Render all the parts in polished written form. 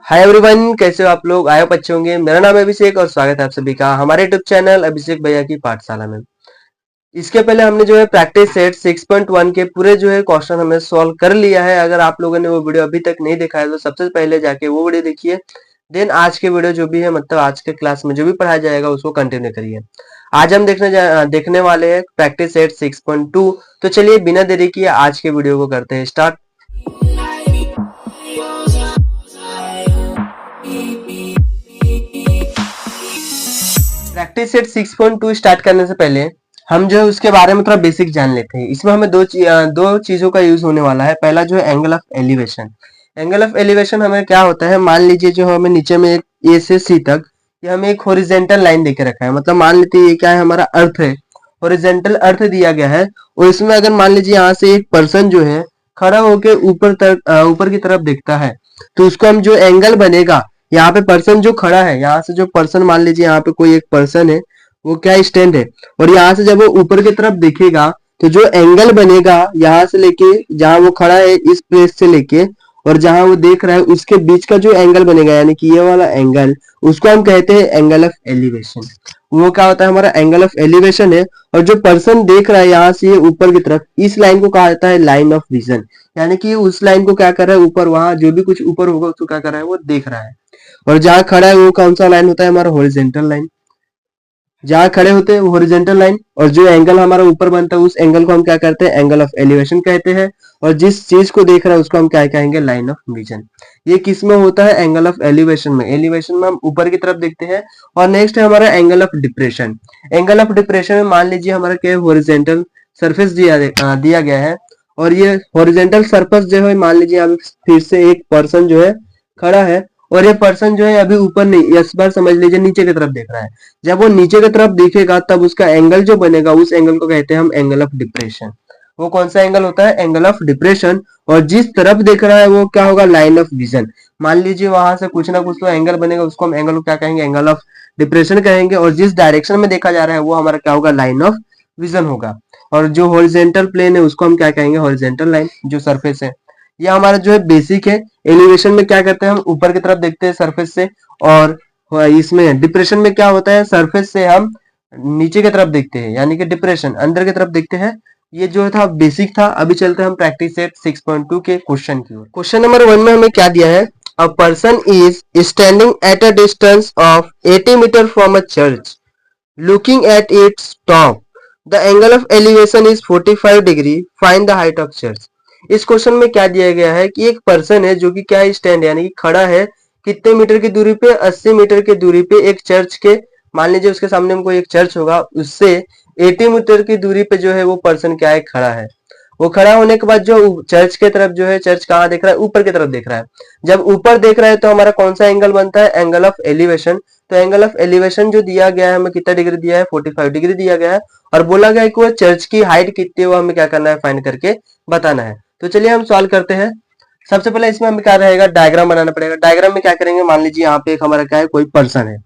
Hi everyone, कैसे हो आप लोग? आए हो अच्छे होंगे। मेरा नाम है अभिषेक और स्वागत है आप सभी का हमारे यूट्यूब चैनल अभिषेक भैया की पाठशाला में। इसके पहले हमने जो है प्रैक्टिस सेट 6.1 के पूरे जो है क्वेश्चन हमने सॉल्व कर लिया है। अगर आप लोगों ने वो वीडियो अभी तक नहीं देखा है तो सबसे पहले जाके वो वीडियो देखिए। देन आज के वीडियो जो भी है, मतलब आज के क्लास में जो भी पढ़ाया जाएगा उसको कंटिन्यू करिए। आज हम देखने वाले हैं प्रैक्टिस सेट 6.2। तो चलिए बिना देरी किए आज के वीडियो को करते हैं स्टार्ट। प्रैक्टिस सेट 6.2 स्टार्ट करने से पहले हम जो है उसके बारे में थोड़ा बेसिक जान लेते हैं। इसमें हमें दो चीजों का यूज होने वाला है। पहला जो है angle of elevation. Angle of elevation हमें क्या होता है, मान लीजिए जो हमें नीचे में एक ए से सी तक ये हमें एक हॉरिजेंटल लाइन देके रखा है। मतलब मान लेते हैं ये क्या है, हमारा अर्थ है, हॉरिजेंटल अर्थ दिया गया है। और इसमें अगर मान लीजिए यहाँ से एक पर्सन जो है खड़ा होके ऊपर की तरफ देखता है, तो उसको हम जो एंगल बनेगा, यहाँ पे पर्सन जो खड़ा है, यहाँ से जो पर्सन मान लीजिए यहाँ पे कोई एक पर्सन है, वो क्या स्टैंड है, और यहाँ से जब वो ऊपर की तरफ देखेगा तो जो एंगल बनेगा यहाँ से लेके जहां वो खड़ा है इस प्लेस से लेके और जहां वो देख रहा है उसके बीच का जो एंगल बनेगा, यानी कि ये वाला एंगल, उसको हम कहते हैं एंगल ऑफ एलिवेशन। वो क्या होता है, हमारा एंगल ऑफ एलिवेशन है। और जो पर्सन देख रहा है यहाँ से ये ऊपर की तरफ, इस लाइन को कहा जाता है लाइन ऑफ विजन। यानी कि उस लाइन को क्या कर रहा है, ऊपर वहां जो भी कुछ ऊपर होगा उसको क्या कर रहा है, वो देख रहा है। और जहां खड़ा है वो कौन सा लाइन होता है, हमारा हॉरिजॉन्टल लाइन। जहां खड़े होते हैं वो हॉरिजॉन्टल लाइन, और जो एंगल हमारा ऊपर बनता है उस एंगल को हम क्या कहते हैं, एंगल ऑफ एलिवेशन कहते हैं। और जिस चीज को देख रहा है उसको हम क्या कहेंगे, लाइन ऑफ विजन। ये किस में होता है, एंगल ऑफ एलिवेशन में। एलिवेशन में हम ऊपर की तरफ देखते हैं। और नेक्स्ट है हमारा angle of depression. Angle of depression में मान लीजिए हमारा क्या हॉरिजॉन्टल सरफेस दिया गया है, और ये हॉरिजॉन्टल सरफेस जो है मान लीजिए यहाँ पे फिर से एक पर्सन जो है खड़ा है, और ये पर्सन जो है अभी ऊपर नहीं, इस बार समझ लीजिए नीचे की तरफ देख रहा है। जब वो नीचे की तरफ देखेगा तब उसका एंगल जो बनेगा उस एंगल को कहते हैं हम एंगल ऑफ डिप्रेशन। वो कौन सा एंगल होता है, एंगल ऑफ डिप्रेशन। और जिस तरफ देख रहा है वो क्या होगा, लाइन ऑफ विजन। मान लीजिए वहां से कुछ ना कुछ तो एंगल बनेगा, उसको हम एंगल को क्या कहेंगे, एंगल ऑफ डिप्रेशन कहेंगे। और जिस डायरेक्शन में देखा जा रहा है वो हमारा क्या होगा, लाइन ऑफ विजन होगा। और जो हॉरिजॉन्टल प्लेन है उसको हम क्या कहेंगे, हॉरिजॉन्टल लाइन, जो सरफेस है। ये हमारा जो है बेसिक है। एलिवेशन में क्या करते हैं, हम ऊपर की तरफ देखते हैं सरफेस से। और इसमें डिप्रेशन में क्या होता है, सरफेस से हम नीचे की तरफ देखते हैं, यानी कि डिप्रेशन अंदर की तरफ देखते हैं। ये जो था बेसिक था। अभी चलते हैं हम प्रैक्टिस सेट 6.2 के क्वेश्चन की ओर। क्वेश्चन नंबर 1 में हमें क्या दिया है, a person is standing at a distance of 80 metre from a church, looking at its top, the angle of elevation is 45 degree, find the height of church. इस question में क्या दिया गया है कि एक पर्सन है जो कि क्या स्टैंड यानी कि खड़ा है, कितने मीटर की दूरी पे, 80 मीटर की दूरी पे एक चर्च के, मान लीजिए उसके सामने हमको एक चर्च होगा, उससे 80 मीटर की दूरी पे जो है वो पर्सन क्या है, खड़ा है। वो खड़ा होने के बाद जो चर्च के तरफ जो है, चर्च कहाँ देख रहा है, ऊपर की तरफ देख रहा है। जब ऊपर देख रहा है तो हमारा कौन सा एंगल बनता है, एंगल ऑफ एलिवेशन। तो एंगल ऑफ एलिवेशन जो दिया गया है हमें कितना डिग्री दिया है, 45 डिग्री दिया गया है। और बोला गया है कि वो चर्च की हाइट कितनी है वो हमें क्या करना है, फाइंड करके बताना है। तो चलिए हम सॉल्व करते हैं। सबसे पहले इसमें हमें क्या रहेगा, डायग्राम बनाना पड़ेगा। डायग्राम में क्या करेंगे, मान लीजिए यहाँ पे एक हमारा क्या है, कोई पर्सन है।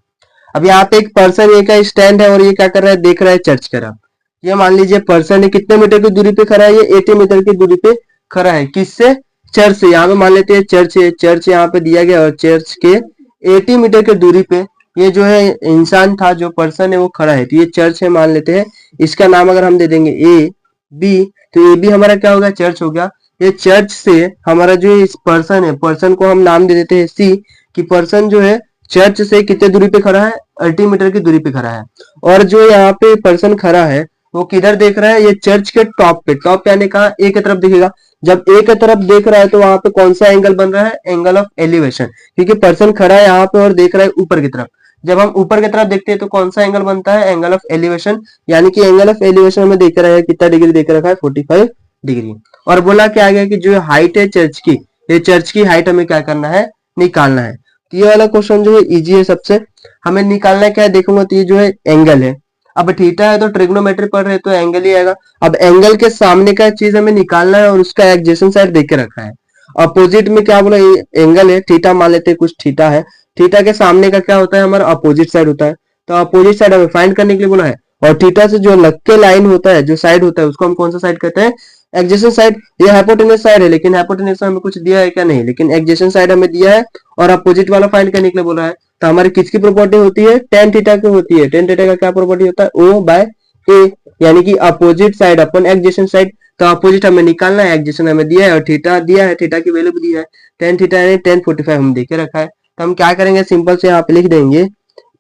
अब यहाँ पे एक पर्सन ये का स्टैंड है और ये क्या कर रहा है, देख रहा है चर्च की तरफ। ये मान लीजिए पर्सन है, कितने मीटर की दूरी पे खड़ा है, ये 80 मीटर की दूरी पे खड़ा है। किससे, चर्च से। यहाँ पे मान लेते हैं चर्च है, चर्च यहाँ पे दिया गया और चर्च के 80 मीटर की दूरी पे ये जो है इंसान था, जो पर्सन है वो खड़ा है। तो ये चर्च है मान लेते हैं। इसका नाम अगर हम दे देंगे ए बी, तो ए बी हमारा क्या होगा, चर्च हो गया। ये चर्च से हमारा जो इस पर्सन है, पर्सन को हम नाम दे देते हैं सी, कि पर्सन जो है चर्च से कितने दूरी पे खड़ा है, 80 मीटर की दूरी पे खड़ा है। और जो यहाँ पे पर्सन खड़ा है वो किधर देख रहा है, ये चर्च के टॉप पे। टॉप यानी कहाँ, एक तरफ दिखेगा। जब एक तरफ देख रहा है तो वहां पे कौन सा एंगल बन रहा है, एंगल ऑफ एलिवेशन। क्योंकि पर्सन खड़ा है यहाँ पे और देख रहा है ऊपर की तरफ। जब हम ऊपर की तरफ देखते हैं तो कौन सा एंगल बनता है, एंगल ऑफ एलिवेशन। यानी कि एंगल ऑफ एलिवेशन में देख रहा है कितना डिग्री देख रखा है, 45 डिग्री। और बोला क्या गया कि जो हाइट है चर्च की, ये चर्च की हाइट हमें क्या करना है, निकालना है। तो ये वाला क्वेश्चन जो है इजी है सबसे। हमें निकालना क्या है, देखूंगा तो ये जो है एंगल है। अब थीटा है तो ट्रिग्नोमेट्री पढ़ रहे तो एंगल ही आएगा। अब एंगल के सामने का चीज हमें निकालना है और उसका एडजेसेंट साइड देख के रखा है। अपोजिट में क्या बोला, एंगल है, थीटा मान लेते हैं, कुछ थीटा है। थीटा के सामने का क्या होता है, हमारा अपोजिट साइड होता है। तो अपोजिट साइड हमें फाइंड करने के लिए बोला है। और थीटा से जो लग के लाइन होता है, जो साइड होता है, उसको हम कौन सा साइड कहते हैं, एडजेसेंट साइड ये हाइपोटेन्यूज साइड है, लेकिन हाइपोटेन्यूज हमें कुछ दिया है क्या? नहीं, लेकिन एडजेसेंट साइड हमें दिया है और अपोजिट वाला फाइंड करने के लिए बोला है। तो हमारी किसकी प्रॉपर्टी होती है? टेन थीटा की होती है। टेन थीटा का क्या प्रॉपर्टी होता है? ओ बाय ए, यानी कि opposite side upon adjacent side. तो अपोजिट हमें निकालना है, एडजेसेंट हमें दिया है और थीटा दिया है, थीटा की वैल्यू भी दी है टेन थीटा यानी 1045 हम देके रखा है। तो हम क्या करेंगे? सिंपल से यहाँ पे लिख देंगे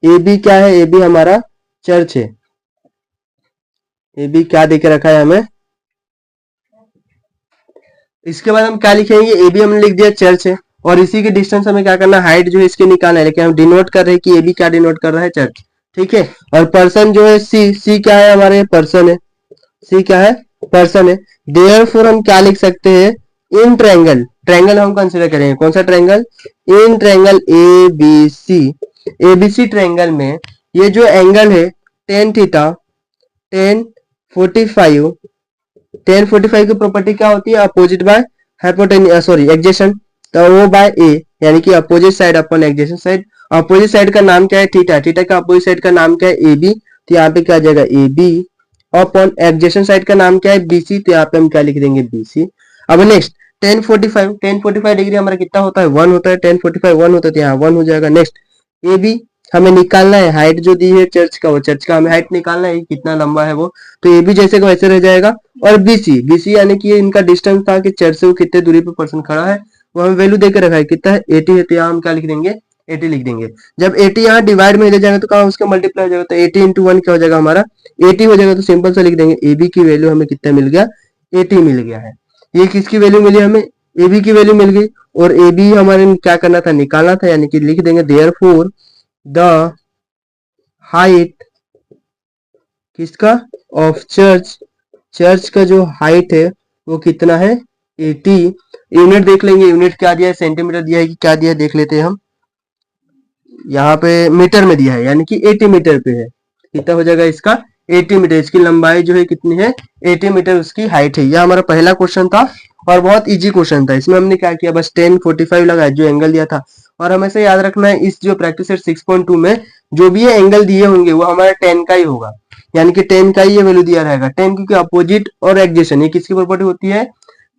ए बी क्या है? ए बी हमारा चर्च है। ए बी क्या देके रखा है हमें? इसके बाद हम क्या लिखेंगे? ए बी हमने लिख दिया चर्च है और इसी की डिस्टेंस हमें क्या करना है? हाइट जो है इसके निकालना है, लेकिन हम डिनोट कर रहे हैं कि ए बी क्या डिनोट कर रहा है? चर्च। ठीक है। और पर्सन जो है सी, सी क्या है? हमारे पर्सन है। सी क्या है? पर्सन है। देयरफॉर हम क्या लिख सकते हैं? इन ट्रायंगल, ट्रायंगल हम कंसीडर करेंगे। कौन सा triangle? In triangle A B C. A B C triangle में ये जो एंगल है टेन थीटा, 1045, 1045 की प्रॉपर्टी क्या होती है? Opposite by hypotenuse, sorry adjacent. तो वो बाय ए, यानी कि opposite side upon adjacent side. Opposite side का नाम क्या है? थीटा। थीटा का अपोजिट साइड का नाम क्या है? A B. तो यहाँ पे क्या आ जाएगा? A B. Upon adjacent side का नाम क्या है? B C. तो यहाँ पे हम क्या लिख देंगे? B C. अब नेक्स्ट 1045, 1045 डिग्री हमारा कितना होता है? 1 होता है। 1045 1 होता है, तो यहाँ 1 हो जाएगा। नेक्स्ट ए बी हमें निकालना है, हाइट जो दी है चर्च का, वो चर्च का हमें हाइट निकालना है, कितना लंबा है वो। तो ए बी जैसे को वैसे रह जाएगा। और बीसी, बीसी यानी कि इनका डिस्टेंस था कि चर्च से वो कितने दूरी पे पर्सन खड़ा है, वो हमें वैल्यू देकर रखा है, कितना है? 80 है। तो यहाँ हम क्या लिख देंगे? 80 लिख देंगे। जब 80 यहाँ डिवाइड में ले जाएगा तो कहाँ उसका मल्टीप्लाई हो जाएगा, तो 80 इंटू 1 क्या हो जाएगा हमारा? 80 हो जाएगा। तो सिंपल से लिख देंगे ए बी की वैल्यू हमें कितना मिल गया? 80 मिल गया है। ये किसकी वैल्यू मिली हमें? ए बी की वैल्यू मिल गई। और ए बी हमारे क्या करना था? निकालना था, यानी कि लिख देंगे देयरफॉर द हाइट किसका? ऑफ चर्च, चर्च का जो हाइट है वो कितना है? 80। यूनिट देख लेंगे, यूनिट क्या दिया है? सेंटीमीटर दिया है कि क्या दिया है? देख लेते हैं हम। यहाँ पे मीटर में दिया है, यानी कि 80 मीटर पे है। कितना हो जाएगा इसका? 80 मीटर। इसकी लंबाई जो है कितनी है? 80 मीटर उसकी हाइट है। यह हमारा पहला क्वेश्चन था और बहुत इजी क्वेश्चन था। इसमें हमने क्या किया? बस 1045 लगाया, जो एंगल दिया था। और हमेशा याद रखना है, इस जो प्रैक्टिस सेट 6.2 में जो भी ये एंगल दिए होंगे वो हमारा 10 का ही होगा, यानी कि 10 का ही ये वैल्यू दिया रहेगा। 10 क्योंकि अपोजिट और एडजेसेंट ये किसकी प्रॉपर्टी होती है?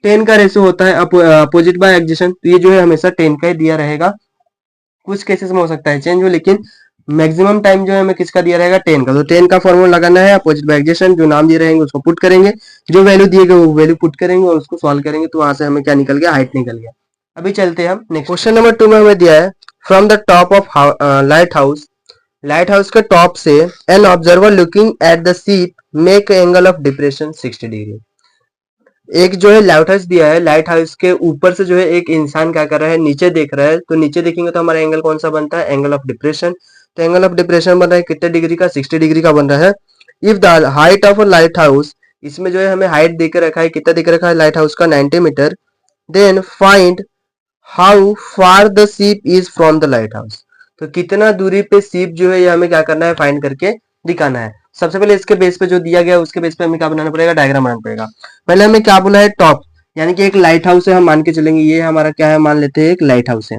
10 का रेशो होता है अपोजिट बाय एडजेसेंट। तो ये जो है हमेशा 10 का ही दिया रहेगा। कुछ केसेस में हो सकता है चेंज हो, लेकिन मैक्सिमम टाइम जो है हमें किसका दिया रहेगा? 10 का। तो 10 का फॉर्मूला लगाना है, अपोजिट बाय एडजेसेंट जो नाम दिए रहेंगे उसको पुट करेंगे, जो वैल्यू दिए गए वो वैल्यू पुट करेंगे और उसको सॉल्व करेंगे। तो वहां से हमें क्या निकल गया? हाइट निकल गया। अभी चलते हैं हम नेक्स्ट क्वेश्चन नंबर 2 में हमें दिया है from the top of lighthouse, lighthouse के टॉप से an observer looking at the ship make angle of depression 60 degree. एक जो है लाइट हाउस दिया है, लाइट हाउस के ऊपर से जो है एक इंसान क्या कर रहा है? नीचे देख रहा है। तो नीचे देखेंगे तो हमारा एंगल कौन सा बनता है? Angle of depression. तो एंगल ऑफ डिप्रेशन बन रहा है कितने डिग्री का? 60 डिग्री का बन रहा है। If the height of a light house, इसमें जो है हमें हाइट देकर रखा है, कितना देकर रखा है लाइट हाउस का? 90 metre. Then find how far the ship is from the light house. तो कितना दूरी पे सीप जो है ये हमें क्या करना है? फाइंड करके दिखाना है। सबसे पहले इसके बेस पे जो दिया गया उसके बेस पे हमें क्या बनाना पड़ेगा? डायग्राम बनाना पड़ेगा। पहले हमें क्या बोला है? टॉप, यानी कि एक लाइट हाउस है, हम मान के चलेंगे ये हमारा क्या है? मान लेते हैं एक लाइट हाउस है।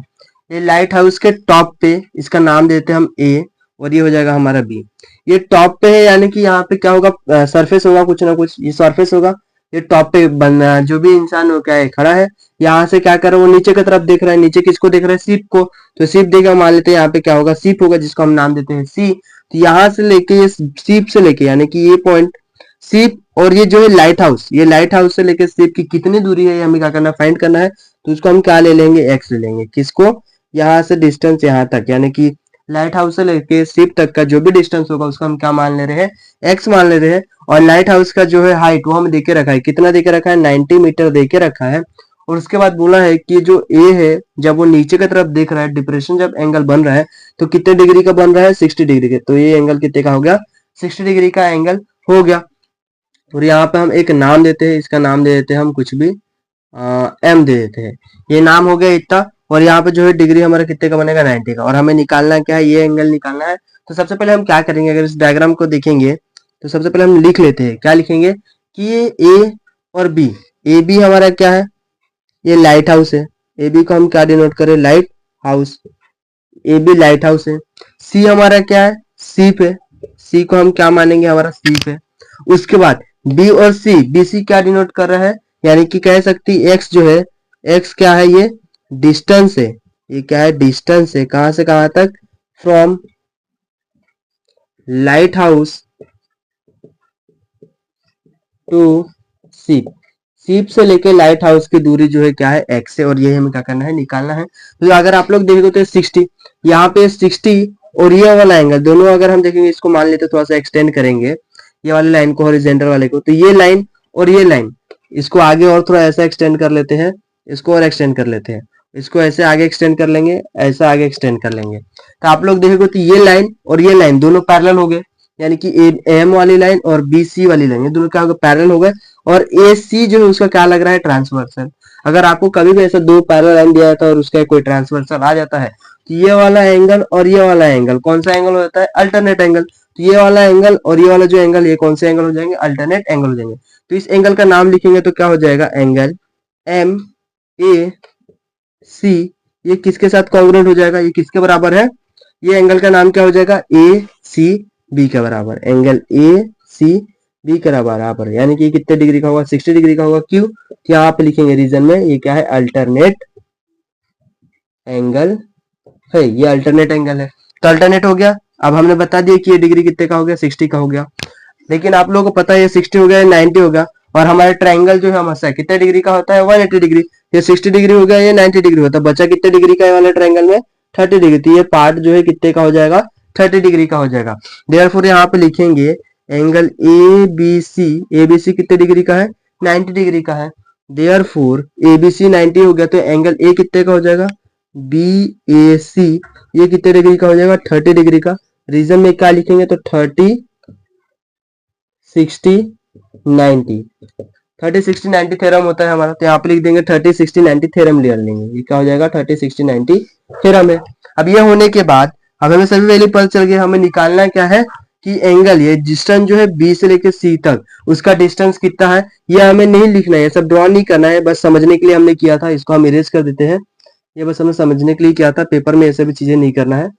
ये लाइट हाउस के टॉप पे इसका नाम देते हैं हम ए, और ये हो जाएगा हमारा बी। ये टॉप पे है, यानी कि यहाँ पे क्या होगा? सरफेस होगा, कुछ ना कुछ ये सरफेस होगा। ये टॉप पे बनना, जो भी इंसान हो क्या है? खड़ा है। यहाँ से क्या कर रहा है? वो नीचे की तरफ देख रहा है। नीचे किसको देख रहा है? सीप को। तो सीप देगा, मान लेते हैं यहाँ पे क्या होगा? सीप होगा, जिसको हम नाम देते हैं सी। तो यहाँ से लेके ये सीप से लेके, यानी कि ये पॉइंट सीप, और ये जो है लाइट हाउस, ये लाइट हाउस से लेके सीप की कितनी दूरी है ये हमें क्या करना है? फाइंड करना है। तो उसको हम क्या ले लेंगे? एक्स ले लेंगे। किसको? यहाँ से डिस्टेंस यहाँ तक, यानी कि लाइट हाउस से लेके सीप तक का जो भी डिस्टेंस होगा उसको हम क्या मान ले रहे हैं? एक्स मान ले रहे हैं। और लाइट हाउस का जो है हाइट वो हमें देके रखा है, कितना देके रखा है? 90 मीटर देके रखा है। और उसके बाद बोला है कि जो ए है जब वो नीचे की तरफ देख रहा है, डिप्रेशन जब एंगल बन रहा है तो कितने डिग्री का बन रहा है? 60 डिग्री के। तो ये एंगल कितने का हो गया? 60 डिग्री का एंगल हो गया। और यहाँ पे हम एक नाम देते हैं, इसका नाम दे देते हैं हम कुछ भी एम दे देते हैं। ये नाम हो गया इतना। और यहाँ पे जो है डिग्री हमारा कितने का बनेगा? 90 का। और हमें निकालना क्या है? ये एंगल निकालना है। तो सबसे पहले हम क्या करेंगे? अगर इस डायग्राम को देखेंगे तो सबसे पहले हम लिख लेते हैं। क्या लिखेंगे? कि ये ए और बी, ए बी हमारा क्या है? ये लाइट हाउस है। ए बी को हम क्या डिनोट करें? Light house. A B light house है। सी हमारा क्या है? सीप है। सी को हम क्या मानेंगे? हमारा सीप है। उसके बाद बी और सी, बी सी क्या डिनोट कर रहा है, यानी कि कह सकती एक्स जो है, एक्स क्या है, ये डिस्टेंस है, ये क्या है, डिस्टेंस है, कहां से कहां तक, फ्रॉम लाइट हाउस टू सीप, सीप से लेके लाइट हाउस की दूरी जो है क्या है, एक्स है, और ये हमें क्या करना है, निकालना है। तो अगर आप लोग देखोगे तो 60, यहाँ पे 60 और ये वाला एंगल दोनों अगर हम देखेंगे, इसको मान लेते थोड़ा सा एक्सटेंड करेंगे ये वाली लाइन को, हॉरिजॉन्टल वाले को, तो ये लाइन और ये लाइन, इसको आगे और थोड़ा ऐसा एक्सटेंड कर लेते हैं, इसको और एक्सटेंड कर लेते हैं, इसको ऐसे आगे एक्सटेंड कर लेंगे, ऐसा आगे एक्सटेंड कर लेंगे, तो आप लोग देखोगे तो ये लाइन और ये लाइन दोनों पैरेलल हो गए, यानी कि एम वाली लाइन और बी सी वाली लाइन, ये दोनों क्या हो गए, पैरेलल हो गए, और ए सी जो है उसका क्या लग रहा है, ट्रांसवर्सल। अगर आपको कभी भी ऐसा दो पैरेलल लाइन दिया जाता है और उसका कोई ट्रांसवर्सल आ जाता है, तो ये वाला एंगल और ये वाला एंगल कौन सा एंगल हो जाता है, अल्टरनेट एंगल। तो ये वाला एंगल और ये वाला जो एंगल, ये कौन से एंगल हो जाएंगे, अल्टरनेट एंगल हो जाएंगे। तो इस एंगल का नाम लिखेंगे तो क्या हो जाएगा, एंगल एम ए सी, ये किसके साथ कॉन्ग्रुएंट हो जाएगा, ये किसके बराबर है, ये एंगल का नाम क्या हो जाएगा, ए सी बी के बराबर, एंगल ए सी बी के बराबर, यानी कि कितने डिग्री का होगा, 60 डिग्री का होगा। क्यों, यहाँ पे लिखेंगे रीजन में, ये क्या है, अल्टरनेट एंगल है, ये अल्टरनेट एंगल है, तो अल्टरनेट हो गया। अब हमने बता दिया कि ये डिग्री कितने का हो गया, 60 का हो गया। लेकिन आप लोगों को पता है ये 60 हो गया, 90 हो गया, और हमारा ट्रायंगल जो है हमारा कितने डिग्री का होता है, 180 डिग्री। ये 60 डिग्री हो गया, ये 90 डिग्री होता है, बचा कितने डिग्री का है वाले ट्रायंगल में, 30 डिग्री। तो ये पार्ट जो है कितने का हो जाएगा, 30 डिग्री का हो जाएगा। देयरफॉर यहाँ पे लिखेंगे एंगल ए बी सी कितने डिग्री का है, 90 डिग्री का है। देयरफॉर ए बी सी 90 हो गया, तो एंगल ए कितने का हो जाएगा, बी ए सी, ये कितने डिग्री का हो जाएगा, 30 डिग्री का। रीजन में क्या लिखेंगे, तो 30 60 90, 30 60 90 थ्योरम होता है हमारा, तो यहाँ पे लिख देंगे 30 60 90 थ्योरम ले लेंगे, ये क्या हो जाएगा, 30 60 90 थ्योरम है। अब ये होने के बाद अब हमें सभी वैल्यू पता चल गया, हमें निकालना क्या है कि एंगल, ये डिस्टेंस जो है बी से लेकर सी तक, उसका डिस्टेंस कितना है, ये हमें नहीं लिखना है, सब ड्रॉ नहीं करना है, बस समझने के लिए हमने किया था, इसको हम इरेज कर देते हैं, ये बस हमें समझने के लिए किया था, पेपर में ऐसे भी चीजें नहीं करना है।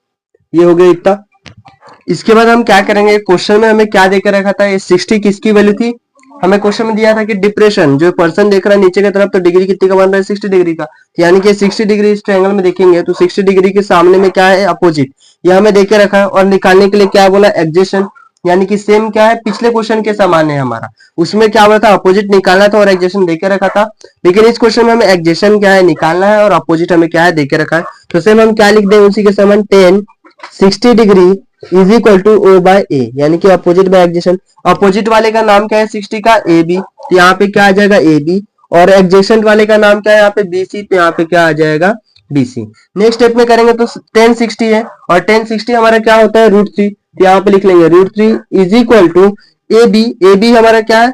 ये हो गया इतना। इसके बाद हम क्या करेंगे, क्वेश्चन में हमें क्या देकर रखा था, ये 60 किसकी वैल्यू थी, हमें क्वेश्चन में दिया था कि डिप्रेशन जो पर्सन देख रहा है नीचे की तरफ, तो डिग्री कितनी का बन रहा है, 60 डिग्री का, यानी कि 60 डिग्री इस ट्रायंगल में देखेंगे तो 60 डिग्री के सामने में क्या है, अपोजिट, ये हमें देके रखा है। और निकालने के लिए क्या बोला, एडजेसेंट, यानी कि सेम क्या है, पिछले क्वेश्चन के समान है हमारा, उसमें क्या बोला था, अपोजिट निकालना था और एडजेसेंट देके रखा था। लेकिन इस क्वेश्चन में हमें एडजेसेंट क्या है निकालना है, और अपोजिट हमें क्या है देके रखा है। तो सेम हम क्या लिख देंगे उसी के समान, 10 60 degree is equal to O by A, यानी कि अपोजिट बाय एडजेसेंट। अपोजिट वाले का नाम क्या है, 60 का, ए बी, तो यहाँ पे क्या आ जाएगा, ए बी, और एडजेसेंट वाले का नाम क्या है, यहाँ पे बी सी, तो यहाँ पे क्या आ जाएगा, बी सी। नेक्स्ट स्टेप में करेंगे तो 10 60 है, और 10 60 हमारा क्या होता है, √3, तो यहाँ पे लिख लेंगे √3 is equal to A B, A B हमारा क्या है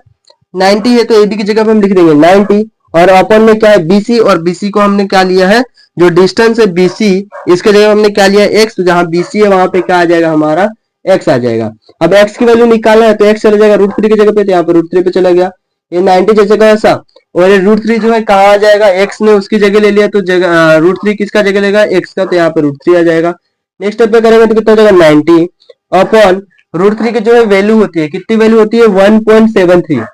90 है, तो ए बी की जगह पे हम लिख देंगे 90, और अपन में क्या है बीसी, और बीसी को हमने क्या लिया है, जो डिस्टेंस है बीसी, इसके जगह हमने क्या लिया एक्स, तो जहां बीसी है वहां पे क्या आ जाएगा, हमारा एक्स आ जाएगा। अब एक्स की वैल्यू निकालना है, तो एक्स चला जाएगा √3 की जगह पे, तो यहाँ पे √3 पे चला गया, ये 90 जैसे का ऐसा, और ये √3 जो है कहाँ आ जाएगा, एक्स ने उसकी जगह ले लिया, तो जगह √3 किसका जगह लेगा, एक्स का, तो यहाँ पे √3 आ जाएगा। नेक्स्ट स्टेप पे करेंगे तो कितना हो जाएगा, 90 अपॉन √3 की जो है वैल्यू होती है, कितनी वैल्यू होती है, 1.73,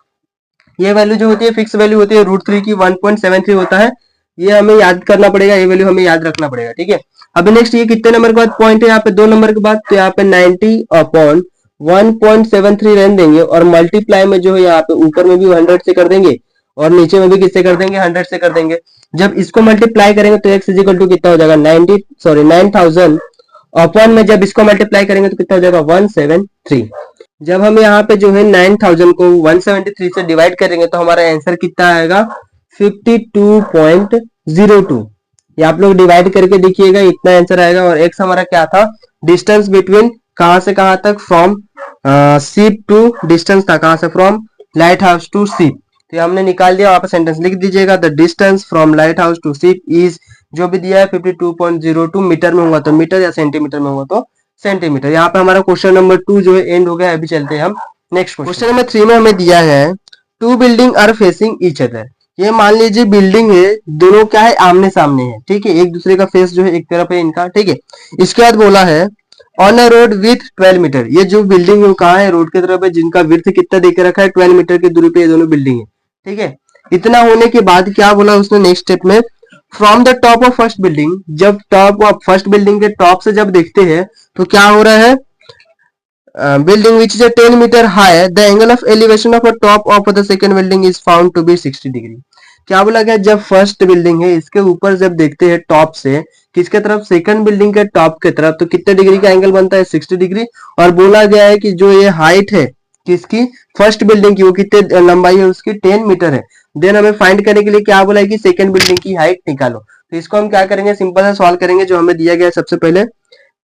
ये वैल्यू जो होती है फिक्स वैल्यू होती है √3 की, 1.73 होता है, ये हमें याद करना पड़ेगा, ये वैल्यू हमें याद रखना पड़ेगा, ठीक है। अब नेक्स्ट ये कितने नंबर के बाद पॉइंट है, यहाँ पे 2 नंबर के बाद, तो यहाँ पे 90 अपॉन 1.73 रहने देंगे, और मल्टीप्लाई में जो है यहाँ पे ऊपर में भी 100 से कर देंगे, और नीचे में भी किससे कर देंगे, 100 से कर देंगे। जब इसको मल्टीप्लाई करेंगे तो x इक्वल टू कितना हो जाएगा, 9000 अपॉन में जब इसको मल्टीप्लाई करेंगे तो कितना हो जाएगा, 173। जब हम यहाँ पे जो है 9000 को 173 से डिवाइड करेंगे तो हमारा आंसर कितना आएगा, 52.02। ये आप लोग डिवाइड करके देखिएगा, इतना आंसर आएगा। और एक्स हमारा क्या था, डिस्टेंस बिटवीन कहां से कहां तक, फ्रॉम सीप टू, डिस्टेंस था कहां से, फ्रॉम लाइट हाउस टू सीप, तो हमने निकाल दिया। वहां पर सेंटेंस लिख दीजिएगा, the distance from light house to ship is, जो भी दिया है 52.02, मीटर में होगा तो मीटर, या सेंटीमीटर में होगा तो सेंटीमीटर। यहाँ पे हमारा क्वेश्चन नंबर 2 जो है एंड हो गया। अभी चलते हैं हम नेक्स्ट क्वेश्चन नंबर 3 में हमें दिया है, 2 building are facing each other. ये मान लीजिए बिल्डिंग है, दोनों क्या है, आमने सामने है, ठीक है, एक दूसरे का फेस जो है एक तरफ है इनका, ठीक है। इसके बाद बोला है on a road with 12 metre. ये जो बिल्डिंग है वो कहाँ है, रोड की तरफ है, जिनका विड्थ कितना देके रखा है 12 मीटर की दूरी पे ये दोनों बिल्डिंग है। ठीक है, इतना होने के बाद क्या बोला उसने नेक्स्ट स्टेप में, from the top of first building, जब टॉप ऑफ फर्स्ट बिल्डिंग के टॉप से जब देखते हैं तो क्या हो रहा है, building which is a 10 meter high, the angle of elevation of a top of the second building is found to be 60 degree. क्या बोला गया, जब फर्स्ट बिल्डिंग है इसके ऊपर जब देखते हैं टॉप से किसके तरफ, सेकंड बिल्डिंग के टॉप के तरफ, तो कितने डिग्री का एंगल बनता है, 60 डिग्री। और बोला गया है कि जो ये हाइट है किसकी, फर्स्ट बिल्डिंग की, वो कितने लंबाई है उसकी, 10 मीटर है। देन हमें फाइंड करने के लिए क्या बोला है कि सेकंड बिल्डिंग की हाइट निकालो। तो इसको हम क्या करेंगे, सिंपल सा सॉल्व करेंगे। जो हमें दिया गया है सबसे पहले,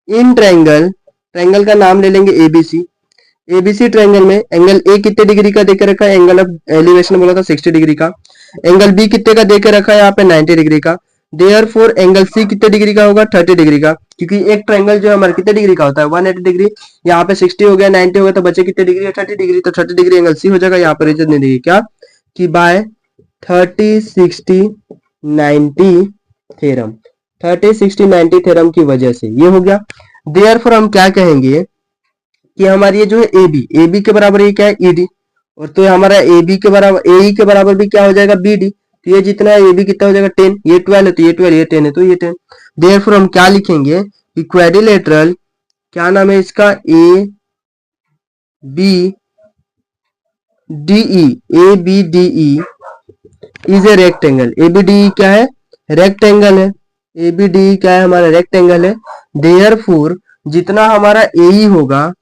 इन ट्रायंगल, ट्रायंगल का नाम ले लेंगे एबीसी। एबीसी ट्रायंगल में एंगल ए कितने डिग्री का देकर रखा है, एंगल ऑफ एलिवेशन बोला था 60 डिग्री का। एंगल बी कितने का देकर रखा है यहाँ पे, 90 डिग्री का। देयरफॉर एंगल सी कितने डिग्री का होगा, 30 डिग्री का, क्योंकि एक ट्रायंगल जो हमारा कितने डिग्री का होता है, 180 डिग्री। यहाँ पे 60 हो गया, 90 हो गया, तो बचे कितने डिग्री है, 30 डिग्री। तो 30 डिग्री एंगल सी हो जाएगा। यहाँ पर रीजन नहीं देगी क्या, कि बाय 30-60-90 थ्योरम, 30-60-90 थ्योरम की वजह से ये हो गया। देयरफॉर हम क्या कहेंगे कि हमारी ये जो है ए बी के बराबर ये क्या है, ईडी। और तो हमारा ए बी के बराबर, ए के बराबर भी क्या हो जाएगा, बी डी। तो ये जितना है ए बी कितना हो जाएगा, 10। ये 12 है तो ये 12, ये 10 है तो ये 10। देयरफॉर हम क्या लिखेंगे कि क्वाड्रिलेटरल, क्या नाम है इसका, A B D E, A B D E is a rectangle. A B D E क्या है, रेक्टेंगल है। ए बी डी ई क्या है, हमारा रेक्टेंगल है। देयरफॉर जितना हमारा ए ई होगा,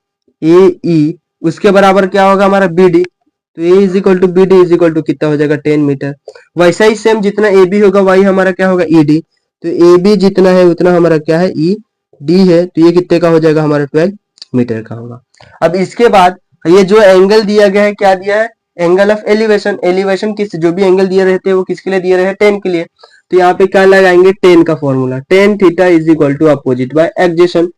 ए ई, उसके बराबर क्या होगा हमारा बी डी। तो A is equal to B D is equal to कितना हो जाएगा, 10 मीटर। वैसा ही सेम जितना ए बी होगा वही हमारा क्या होगा, ई डी। तो ए बी जितना है उतना हमारा क्या है, ई डी है। तो ये कितने का हो जाएगा, हमारा 12 मीटर का होगा। अब इसके बाद ये जो एंगल दिया गया है, क्या दिया है, एंगल ऑफ एलिवेशन। एलिवेशन किस, जो भी एंगल दिए रहते हैं वो किसके लिए दिए रहे हैं, 10 के लिए। तो यहाँ पे क्या लगाएंगे, 10 का formula, tan theta is equal to opposite by adjacent.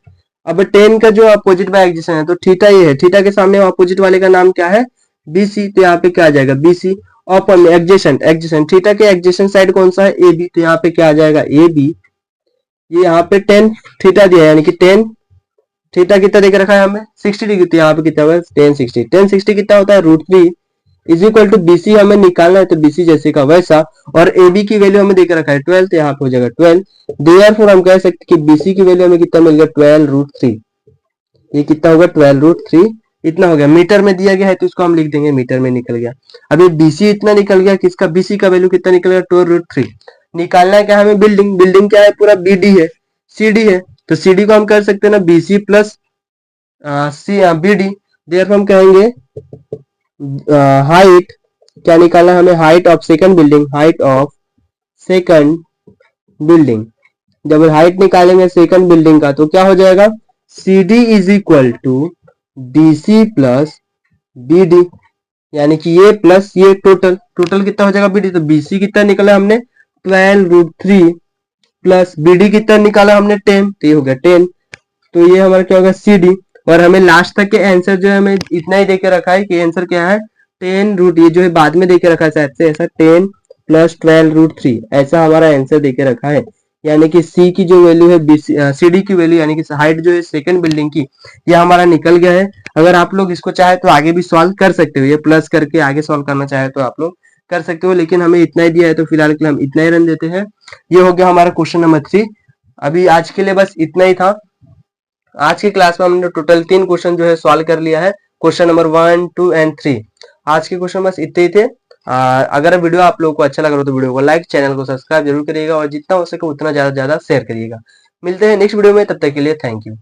अब 10 का जो अपोजिट बाय एडजेसेंट है तो थीटा ये है, थीटा के सामने अपोजिट वाले का नाम क्या है, बीसी। तो यहाँ पे क्या आ जाएगा, बीसी अपॉन में एडजेसेंट, एडजेसेंट थीटा के एडजेसेंट साइड कौन सा है, ए बी। तो यहाँ पे क्या आ जाएगा, ए बी। ये यहाँ पे 10 थीटा दिया है, यानी कि 10 थीटा कितना देकर रखा है हमें, 60 डिग्री। तो यहाँ पे कितना होगा, 1060। 1060 कितना होता है, √3 इज इक्वल टू बीसी हमें निकालना है, तो बीसी जैसे का वैसा। और ए बी की वैल्यू हमें देकर रखा है 12, तो यहाँ पे हो जाएगा 12। देयरफॉर हम कह सकते कि बीसी की वैल्यू हमें कितना मिल गया, 12√3। ये कितना होगा, 12√3 इतना हो गया। मीटर में दिया गया है तो इसको हम लिख देंगे मीटर में, निकल गया। अब ये बीसी इतना निकल गया, किसका, बीसी का वैल्यू कितना निकल गया, 12√3। निकालना है क्या हमें, बिल्डिंग, बिल्डिंग क्या है, पूरा बीडी है, सीडी है। तो सीडी को हम कर सकते हैं ना, BC plus C B D. Therefore हम कहेंगे हाइट, क्या निकालना है हमें, height of second building, height of second building. जब हाइट निकालेंगे सेकंड बिल्डिंग का तो क्या हो जाएगा, C D is equal to B C plus B D, यानी कि ये प्लस ये टोटल, टोटल कितना हो जाएगा बी डी। तो बी सी कितना निकाला हमने, 12√3 प्लस बी डी कितना निकाला हमने, 10। तो ये हो गया 10। तो ये हमारा क्या होगा, सी डी। और हमें लास्ट तक के आंसर जो है हमें इतना ही देके रखा है कि आंसर क्या है, 10√, ये जो है बाद में देके रखा है शायद से, ऐसा 10 प्लस 12√3 ऐसा हमारा आंसर देके रखा है। यानी कि सी की जो वैल्यू है, सी डी की वैल्यू, यानी कि हाइट जो है सेकंड बिल्डिंग की, ये हमारा निकल गया है। अगर आप लोग इसको चाहे तो आगे भी सॉल्व कर सकते हो, ये प्लस करके आगे सॉल्व करना चाहे तो आप लोग कर सकते हो, लेकिन हमें इतना ही दिया है तो फिलहाल के लिए हम इतना ही रन देते हैं। ये हो गया हमारा क्वेश्चन नंबर 3। अभी आज के लिए बस इतना ही था। आज की क्लास में हमने टोटल 3 क्वेश्चन जो है सॉल्व कर लिया है, क्वेश्चन नंबर 1, 2 एंड 3। आज के क्वेश्चन बस इतने ही थे। अगर वीडियो आप लोगों को अच्छा लग रहा हो तो वीडियो को लाइक, चैनल को सब्सक्राइब जरूर करिएगा और जितना हो सके उतना ज्यादा शेयर करिएगा। मिलते हैं नेक्स्ट वीडियो में, तब तक के लिए थैंक यू।